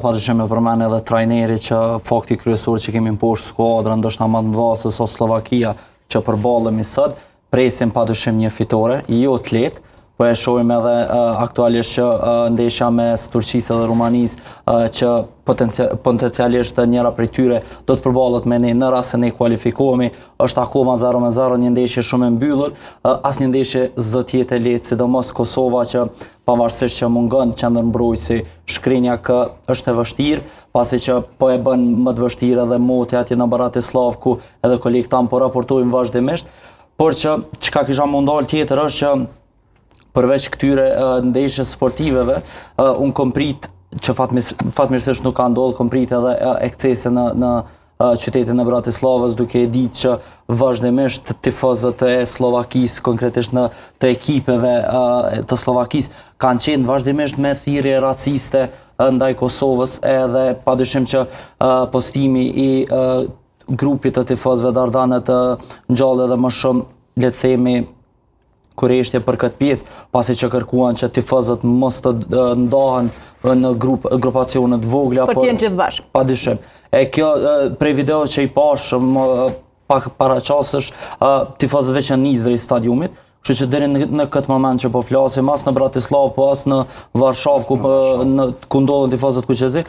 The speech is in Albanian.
Padyshim me përmend edhe trajneri që fakti kryesor që kemi poshtë skuadrën ndoshta më të madhe se Slovakia që përballemi sot, presim padyshim një fitore, jo të lehtë, po e shohim edhe aktualisht që ndeshja mes Turqisë dhe Rumanisë që potencialisht njëra prej tyre do të përballet me ne në rast se ne kualifikohemi, është akoma 0-0, një ndeshje shumë e mbyllur, asnjë ndeshje s'do të jetë e lehtë, sidomos Kosova që pavarësisht që mungon qendërmbrojtësi Shkrinjak është e vështirë, pasi që po e bën më të vështirë edhe moti atje në Bratislav ku edhe kolegët tanë po raportojnë vazhdimisht, por që çka kisha mundal tjetër është që përveç këtyre ndeshjes sportiveve, unë kom prit që fatmirësisht nuk ka ndodhur, kom prit edhe ekscese në qytetin e Bratislavës, duke e ditë që vazhdimisht tifozët e Slovakisë, konkretisht në të ekipeve të Slovakisë, kanë qenë vazhdimisht me thirrje raciste ndaj Kosovës, edhe padyshim që postimi i grupit të tifozëve Dardanë të ngjall edhe më shumë, le të themi, kurreshtje për këtë pjesë, pasi që kërkuan që tifozët mos të ndahen në grupacione të vogla. Për të jenë gjithë bashkë. Padyshim. E kjo prej video që i pash pak paraqasësh, tifozët veç janë nisë drejt stadiumit, kështu që deri në këtë moment që po flasim, as në Bratislav, po as në Varshavë ku ndodhen tifozët kuqezi,